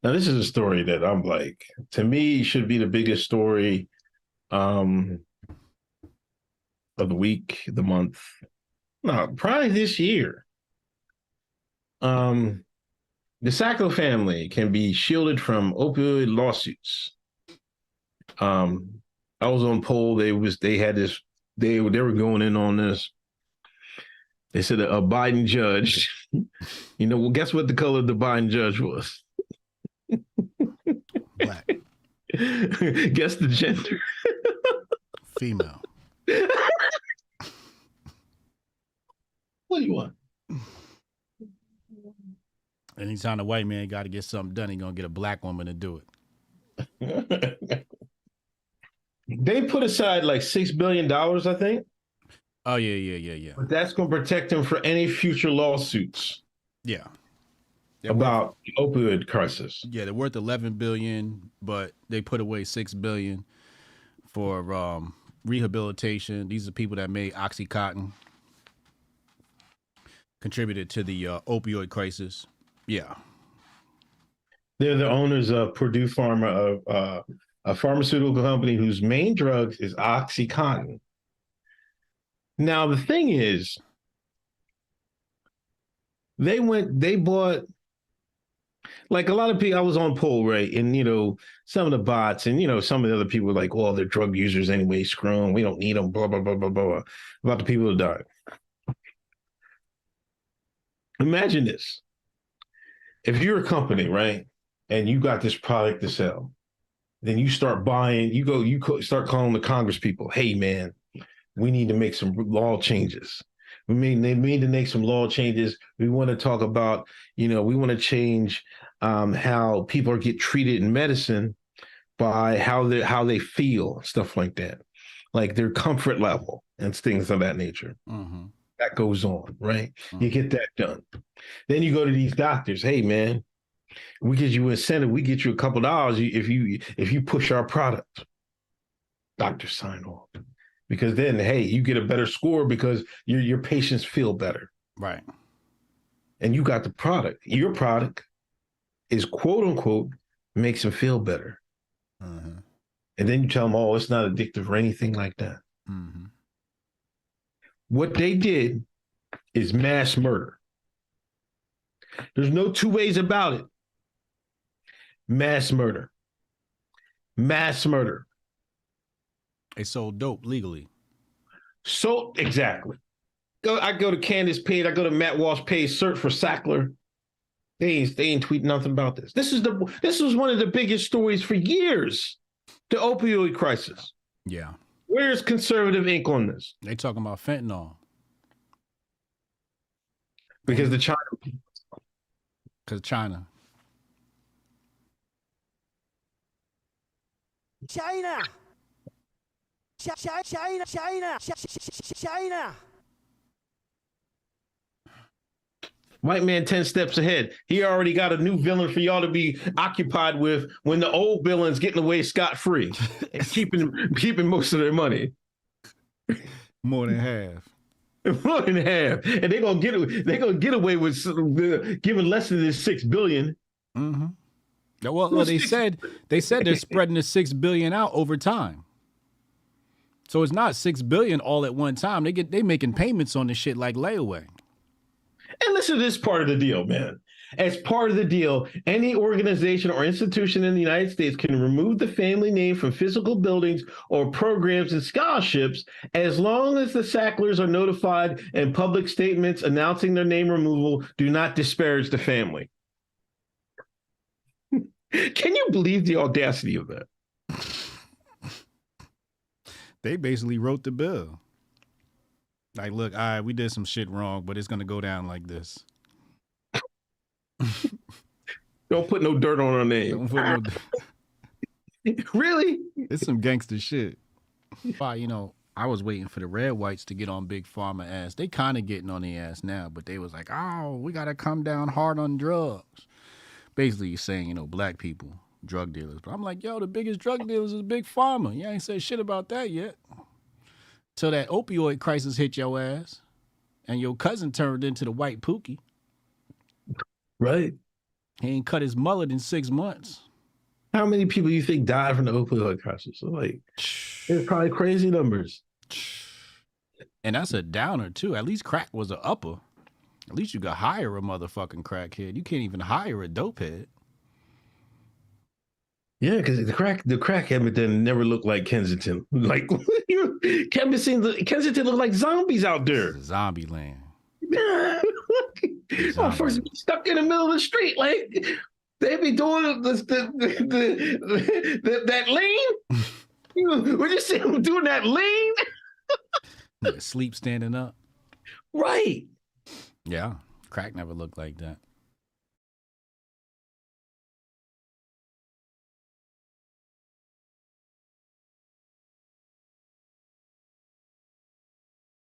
Now, this is a story that I'm like, to me, should be the biggest story um, of the week, the month. No, probably this year. Um, the Sackler family can be shielded from opioid lawsuits. Um, I was on poll. They had this. They were going in on this. They said a Biden judge. Well, guess what the color of the Biden judge was? Black. Guess the gender. Female. What do you want? Anytime a white man got to get something done, he gonna get a black woman to do it. They put aside like $6 billion, I think. Oh yeah. But that's going to protect them for any future lawsuits. Yeah. About the opioid crisis. Yeah, they're worth 11 billion, but they put away 6 billion for rehabilitation. These are people that made OxyContin, contributed to the opioid crisis. Yeah. They're the owners of Purdue Pharma, a pharmaceutical company whose main drug is OxyContin. Now, the thing is, they bought, like a lot of people, I was on poll, right? And, some of the bots and, some of the other people were like, well, they're drug users anyway, screw them. We don't need them, blah, blah, blah, blah, blah, about the people who died. Imagine this. If you're a company, right, and you got this product to sell, then you start buying, start calling the Congress people, hey, man, we need to make some law changes. They need to make some law changes. We want to talk about, we want to change how people get treated in medicine by how they feel, stuff like that, like their comfort level and things of that nature. Mm-hmm. That goes on, right? Mm-hmm. You get that done. Then you go to these doctors. Hey, man, we get you incentive. We get you a couple dollars if you push our product. Doctors sign off. Because then, hey, you get a better score because your patients feel better. Right. And you got the product. Your product is, quote unquote, makes them feel better. Mm-hmm. And then you tell them, oh, it's not addictive or anything like that. Mm-hmm. What they did is mass murder. There's no two ways about it. Mass murder. Mass murder. They sold dope legally. So exactly. I go to Candace Page. I go to Matt Walsh Page. Search for Sackler. They ain't tweeting nothing about this. This was one of the biggest stories for years. The opioid crisis. Yeah. Where's conservative ink on this? They talking about fentanyl. Because the China. Because China. China. China. White man 10 steps ahead. He already got a new villain for y'all to be occupied with when the old villain's getting away scot-free and keeping most of their money. More than half. More than half. And they're gonna get away with giving less than this $6 billion. Mm-hmm. Well, they said they're spreading the $6 billion out over time. So it's not $6 billion all at one time. They making payments on this shit like layaway. And listen to this part of the deal, man. As part of the deal, any organization or institution in the United States can remove the family name from physical buildings or programs and scholarships as long as the Sacklers are notified and public statements announcing their name removal do not disparage the family. Can you believe the audacity of that? They basically wrote the bill. Like, look, we did some shit wrong, but it's going to go down like this. Don't put no dirt on our name. Really? It's some gangster shit. I was waiting for the red whites to get on Big Pharma ass. They kind of getting on their ass now, but they was like, oh, we got to come down hard on drugs. Basically saying, black people, drug dealers. But I'm like, yo, the biggest drug dealers is Big Pharma. You ain't said shit about that yet. Till that opioid crisis hit your ass and your cousin turned into the white Pookie. Right. He ain't cut his mullet in 6 months. How many people you think died from the opioid crisis? So like, it's probably crazy numbers. And that's a downer too. At least crack was an upper. At least you could hire a motherfucking crackhead. You can't even hire a dopehead. Yeah, because the crack Edmonton never looked like Kensington. Like Kensington looked like zombies out there. Zombie land. First stuck in the middle of the street, like they be doing that lean. Would you see them doing that lean? Sleep standing up. Right. Yeah, crack never looked like that.